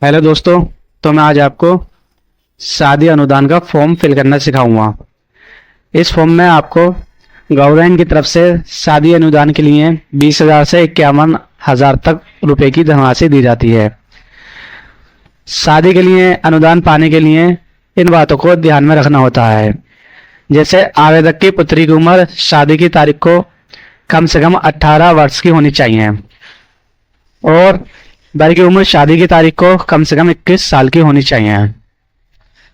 Hello दोस्तों। तो मैं आज आपको शादी अनुदान का फॉर्म फिल करना सिखाऊंगा। इस फॉर्म में आपको गवर्नमेंट की तरफ से शादी अनुदान के लिए 20,000 से 51,000 तक रुपए की धनराशि दी जाती है। शादी के लिए अनुदान पाने के लिए इन बातों को ध्यान में रखना होता है। जैसे आवेदक की पुत्री की उम्र शादी की तारीख को कम से कम 18 वर्ष की होनी चाहिए और वर की उम्र शादी की तारीख को कम से कम 21 साल की होनी चाहिए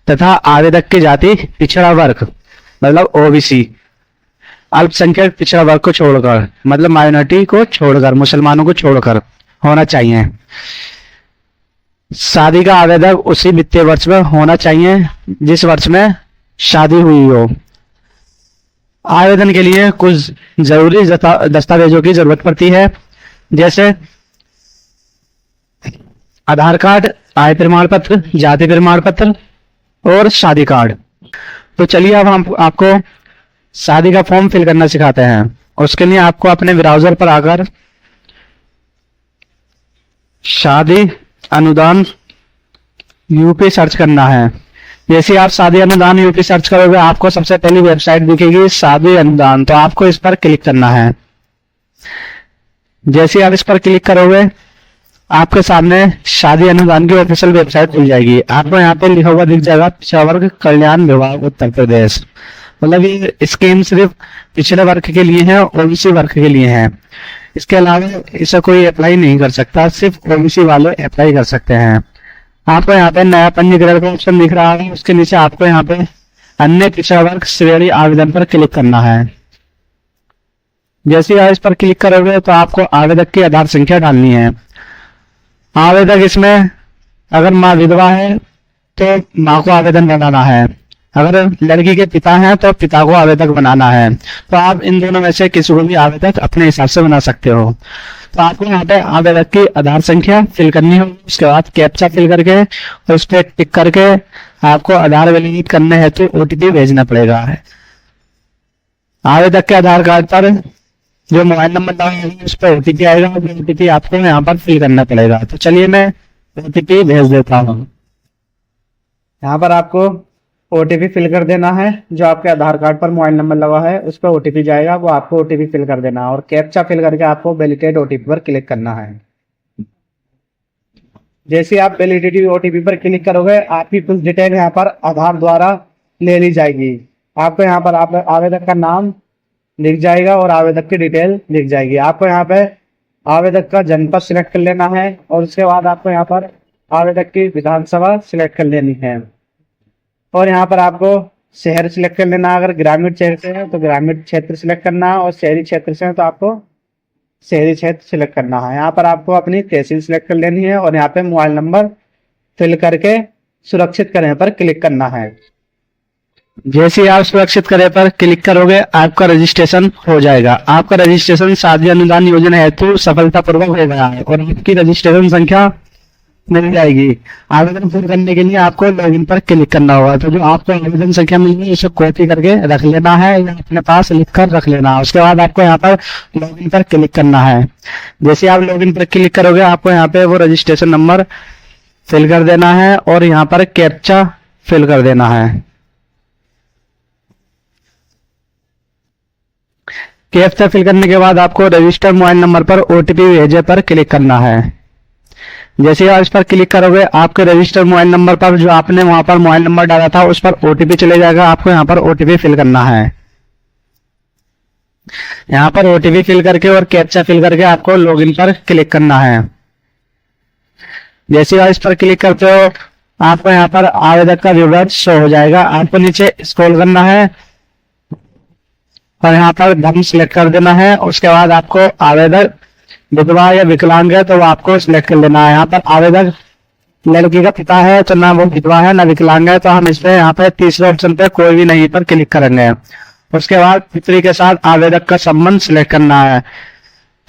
तथा आवेदक की जाति पिछड़ा वर्ग मतलब ओबीसी अल्पसंख्यक पिछड़ा वर्ग को छोड़कर मतलब माइनॉरिटी को छोड़कर मुसलमानों को छोड़कर होना चाहिए। शादी का आवेदक उसी वित्तीय वर्ष में होना चाहिए जिस वर्ष में शादी हुई हो। आवेदन के लिए कुछ जरूरी दस्तावेजों की जरूरत पड़ती है, जैसे आधार कार्ड, आय प्रमाण पत्र, जाति प्रमाण पत्र और शादी कार्ड। तो चलिए अब हम आपको शादी का फॉर्म फिल करना सिखाते हैं। उसके लिए आपको अपने ब्राउजर पर आकर शादी अनुदान यूपी सर्च करना है। जैसे आप शादी अनुदान यूपी सर्च करोगे आपको सबसे पहली वेबसाइट दिखेगी शादी अनुदान, तो आपको इस पर क्लिक करना है। जैसे आप इस पर क्लिक करोगे आपके सामने शादी अनुदान की ऑफिशियल वेबसाइट खुल जाएगी। आपको यहाँ पे लिखा हुआ दिख जाएगा पिछड़ा वर्ग कल्याण विभाग उत्तर प्रदेश। मतलब ये स्कीम सिर्फ पिछड़े वर्ग के लिए है, ओबीसी वर्ग के लिए है। इसके अलावा इसे कोई अप्लाई नहीं कर सकता, सिर्फ ओबीसी वाले अप्लाई कर सकते हैं। आपको यहाँ पे नया पंजीकरण का ऑप्शन दिख रहा है, उसके नीचे आपको यहाँ पे अन्य पिछड़ा वर्ग श्रेणी आवेदन पर क्लिक करना है। जैसे आप इस पर क्लिक करोगे तो आपको आवेदक की आधार संख्या डालनी है। आवेदक इसमें अगर माँ विधवा है तो माँ को आवेदन बनाना है, अगर लड़की के पिता हैं तो पिता को आवेदक बनाना है। तो आप इन दोनों में से किसी को भी आवेदक अपने हिसाब से बना सकते हो। तो आपको यहाँ पे आवेदक की आधार संख्या फिल करनी होगी, उसके बाद कैप्चा फिल करके और उस पर टिक करके आपको आधार वैलिडेट करने हेतु ओटीपी भेजना पड़ेगा। आवेदक के आधार कार्ड पर जो मोबाइल नंबर डालेंगे उस पर ओटीपी आएगा, ओटीपी आपको यहाँ पर फिल करना पड़ेगा। तो चलिए मैं ओटीपी भेज देता हूँ। यहाँ पर आपको ओटीपी फिल कर देना है। जो आपके आधार कार्ड पर मोबाइल नंबर लगा है उस पर ओटीपी जाएगा, वो आपको ओटीपी फिल कर देना है और कैप्चा फिल करके आपको वैलिडेट ओटीपी पर क्लिक करना है। जैसे आप वैलिडिटी ओटीपी पर क्लिक करोगे आपकी कुछ डिटेल यहाँ पर आधार द्वारा ले ली जाएगी। आपको यहाँ पर आप आवेदक का नाम लिख जाएगा और आवेदक की डिटेल लिख जाएगी। आपको यहाँ पे आवेदक का जनपद सिलेक्ट कर लेना है और उसके बाद आपको यहाँ पर आवेदक की विधानसभा सिलेक्ट कर लेनी है और यहाँ पर आपको शहर सिलेक्ट कर लेना। अगर ग्रामीण क्षेत्र से है तो ग्रामीण क्षेत्र सिलेक्ट करना है और शहरी क्षेत्र से है तो आपको शहरी क्षेत्र सिलेक्ट करना है। यहाँ पर आपको अपनी तहसील सिलेक्ट कर लेनी है और यहाँ पे मोबाइल नंबर फिल करके सुरक्षित करें पर क्लिक करना है। जैसे आप सुरक्षित करें पर क्लिक करोगे आपका रजिस्ट्रेशन हो जाएगा। आपका रजिस्ट्रेशन शादी अनुदान योजना हेतु सफलतापूर्वक हो गया है और आपकी रजिस्ट्रेशन संख्या मिल जाएगी। आवेदन पूर्ण करने के लिए आपको लॉगिन पर क्लिक करना होगा। तो जो आपको आवेदन संख्या मिलेगी उसे कॉपी करके रख लेना है या अपने पास लिख कर रख लेना है। उसके बाद आपको यहाँ पर लॉगिन पर क्लिक करना है। जैसे आप लॉगिन पर क्लिक करोगे आपको यहाँ पे वो रजिस्ट्रेशन नंबर फिल कर देना है और यहाँ पर कैप्चा फिल कर देना है। कैप्चा फिल करने के बाद आपको रजिस्टर मोबाइल नंबर पर ओटीपी भेजे पर क्लिक करना है। जैसे आप इस पर क्लिक करोगे आपके रजिस्टर मोबाइल नंबर पर जो आपने वहां पर मोबाइल नंबर डाला था उस पर ओटीपी चले जाएगा। आपको यहाँ पर ओटीपी फिल करना है। यहाँ पर ओटीपी फिल करके और कैप्चा फिल करके आपको लॉगिन पर क्लिक करना है। जैसे आप इस पर क्लिक करते हो आपको यहाँ पर आवेदक का विवरण शो हो जाएगा। आपको नीचे स्क्रॉल करना है और यहाँ पर धर्म सिलेक्ट कर देना है। उसके बाद आपको आवेदक विधवा या विकलांग है तो वो आपको सिलेक्ट कर लेना है। यहाँ पर आवेदक लड़की का पिता है तो ना वो विधवा है ना विकलांग है, तो हम इस पे यहाँ पे तीसरे ऑप्शन पे कोई भी नहीं पर क्लिक करेंगे। उसके बाद पितरी के साथ आवेदक का संबंध सिलेक्ट करना है।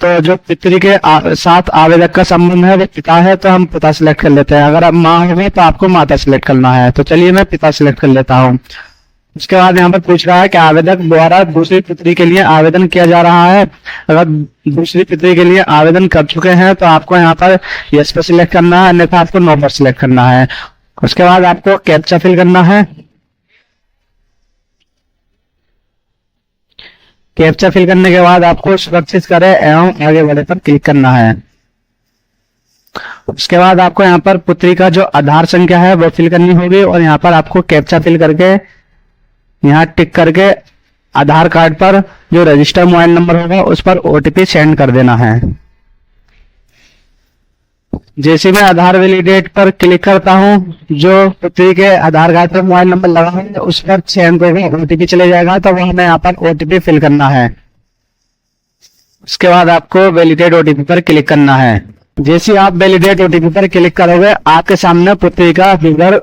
तो जो पितरी के साथ आवेदक का संबंध है वो पिता है तो हम पिता सिलेक्ट कर लेते हैं। अगर आप माँ है तो आपको माता सिलेक्ट करना है। तो चलिए मैं पिता सिलेक्ट कर लेता हूँ। उसके बाद यहाँ पर पूछ रहा है कि आवेदक द्वारा दूसरी पुत्री के लिए आवेदन किया जा रहा है। अगर दूसरी पुत्री के लिए आवेदन कर चुके हैं तो आपको यहाँ पर यस पर सिलेक्ट करना है, अन्यथा आपको नो पर सिलेक्ट करना है। उसके बाद आपको कैप्चा फिल करना है। कैप्चा फिल करने के बाद आपको सुरक्षित करें एवं आगे बढ़े पर क्लिक करना है। उसके बाद आपको यहाँ पर पुत्री का जो आधार संख्या है वो फिल करनी होगी और यहाँ पर आपको कैप्चा फिल करके यहाँ टिक करके आधार कार्ड पर जो रजिस्टर मोबाइल नंबर होगा उस पर ओटीपी सेंड कर देना है। जैसे मैं आधार वैलिडेट पर क्लिक करता हूँ, जो पुत्री के आधार कार्ड पर मोबाइल नंबर लगा है उस पर सेंड ओटीपी चले जाएगा, तो वह हमें यहाँ पर ओटीपी फिल करना है। उसके बाद आपको वैलिडेट ओटीपी पर क्लिक करना है। जैसे आप वैलिडेट ओटीपी पर क्लिक करोगे आपके सामने पुत्री का विवरण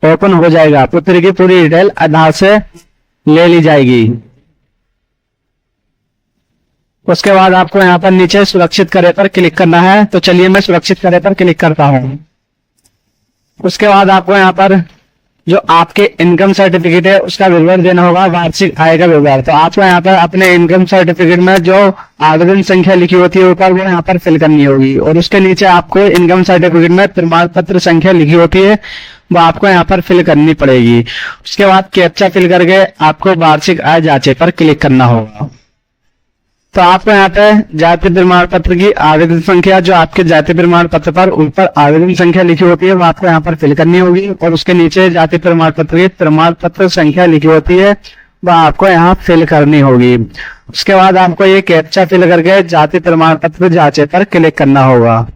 ओपन हो जाएगा। पुत्री की पूरी डिटेल आधार से ले ली जाएगी। उसके बाद आपको यहाँ पर नीचे सुरक्षित करे पर क्लिक करना है। तो चलिए मैं सुरक्षित करे पर क्लिक करता हूँ। उसके बाद आपको यहाँ पर जो आपके इनकम सर्टिफिकेट है उसका विवरण देना होगा, वार्षिक आय का विवरण। तो आपको यहाँ पर अपने इनकम सर्टिफिकेट में जो आवेदन संख्या लिखी होती है ऊपर वो यहाँ पर फिल करनी होगी और उसके नीचे आपको इनकम सर्टिफिकेट में प्रमाण पत्र संख्या लिखी होती है वो आपको यहाँ पर फिल करनी पड़ेगी। उसके बाद कैप्चा फिल करके आपको वार्षिक आय जांचे पर क्लिक करना होगा। तो आपको यहाँ पे जाति प्रमाण पत्र की आवेदन संख्या, जो आपके जाति प्रमाण पत्र पर ऊपर आवेदन संख्या लिखी होती है वो आपको यहाँ पर फिल करनी होगी और उसके नीचे जाति प्रमाण पत्र की प्रमाण पत्र संख्या लिखी होती है वह आपको यहाँ फिल करनी होगी। उसके बाद आपको ये कैप्चा फिल करके जाति प्रमाण पत्र जांचे पर क्लिक करना होगा।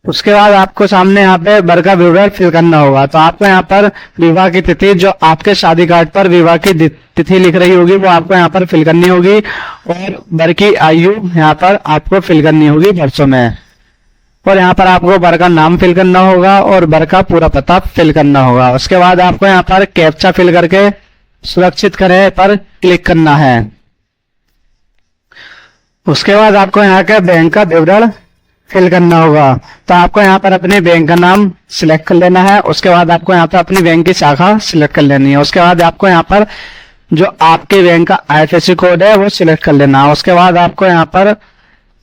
उसके बाद आपको सामने यहाँ पे वर का विवरण फिल करना होगा। तो आपको यहाँ पर विवाह की तिथि, जो आपके शादी कार्ड पर विवाह की तिथि लिख रही होगी वो आपको यहाँ पर फिल करनी होगी और वर की आयु यहाँ पर आपको फिल करनी होगी वर्षों में। और यहाँ पर आपको वर का नाम फिल करना होगा और वर का पूरा पता फिल करना होगा। उसके बाद आपको यहाँ पर कैप्चा फिल करके सुरक्षित करें पर क्लिक करना है। उसके बाद आपको यहाँ के बैंक का विवरण फिल करना होगा। तो आपको यहाँ पर अपने बैंक का नाम सिलेक्ट कर लेना है। उसके बाद आपको यहाँ पर अपनी बैंक की शाखा सिलेक्ट कर लेनी है। उसके बाद आपको यहाँ पर जो आपके बैंक का आईएफएससी कोड है वो सिलेक्ट कर लेना है। उसके बाद आपको यहाँ पर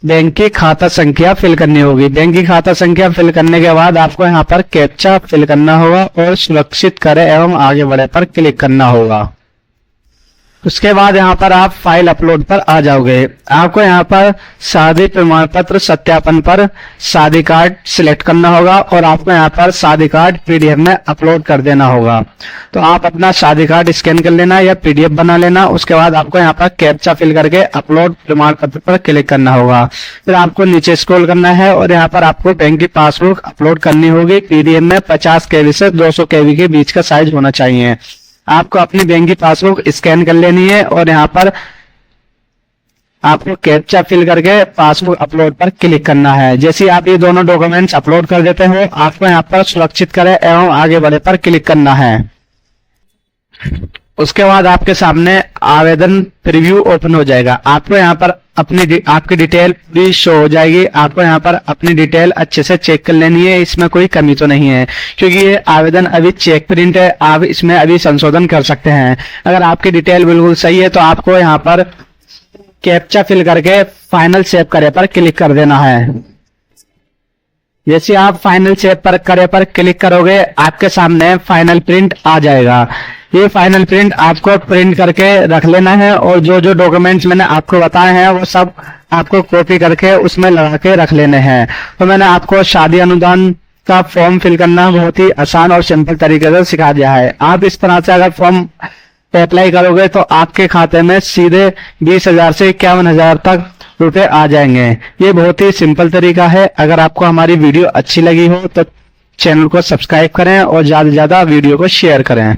बैंक की खाता संख्या फिल करनी होगी। बैंक की खाता संख्या फिल करने के बाद आपको यहाँ पर कैप्चा फिल करना होगा और सुरक्षित करें एवं आगे बढ़े पर क्लिक करना होगा। उसके बाद यहाँ पर आप फाइल अपलोड पर आ जाओगे। आपको यहाँ पर शादी प्रमाण पत्र सत्यापन पर शादी कार्ड सिलेक्ट करना होगा और आपको यहाँ पर शादी कार्ड पीडीएफ में अपलोड कर देना होगा। तो आप अपना शादी कार्ड स्कैन कर लेना या पीडीएफ बना लेना। उसके बाद आपको यहाँ पर कैप्चा फिल करके अपलोड प्रमाण पत्र पर क्लिक करना होगा। फिर आपको नीचे स्क्रॉल करना है और यहाँ पर आपको बैंक की पासबुक अपलोड करनी होगी। पीडीएफ में 50 KB से 200 KB के बीच का साइज होना चाहिए। आपको अपनी बैंक की पासबुक स्कैन कर लेनी है और यहाँ पर आपको कैप्चा फिल करके पासबुक अपलोड पर क्लिक करना है। जैसे ही आप ये दोनों डॉक्यूमेंट्स अपलोड कर देते हो आपको यहाँ पर सुरक्षित करें एवं आगे बढ़े पर क्लिक करना है। उसके बाद आपके सामने आवेदन प्रीव्यू ओपन हो जाएगा। आपको यहाँ पर आपकी डिटेल पूरी शो हो जाएगी। आपको यहाँ पर अपनी डिटेल अच्छे से चेक कर लेनी है, इसमें कोई कमी तो नहीं है, क्योंकि ये आवेदन अभी चेक प्रिंट है। आप इसमें अभी संशोधन कर सकते हैं। अगर आपकी डिटेल बिल्कुल सही है तो आपको यहाँ पर कैप्चा फिल करके फाइनल सेव करे पर क्लिक कर देना है। जैसे आप फाइनल सेव पर करे पर क्लिक करोगे आपके सामने फाइनल प्रिंट आ जाएगा। ये फाइनल प्रिंट आपको प्रिंट करके रख लेना है और जो जो डॉक्यूमेंट्स मैंने आपको बताए हैं वो सब आपको कॉपी करके उसमें लगा के रख लेने हैं। तो मैंने आपको शादी अनुदान का फॉर्म फिल करना बहुत ही आसान और सिंपल तरीके से सिखा दिया है। आप इस तरह से अगर फॉर्म अप्लाई करोगे तो आपके खाते में सीधे 20,000 से 51,000 तक रुपए आ जाएंगे। ये बहुत ही सिंपल तरीका है। अगर आपको हमारी वीडियो अच्छी लगी हो तो चैनल को सब्सक्राइब करें और ज्यादा से ज्यादा वीडियो को शेयर करें।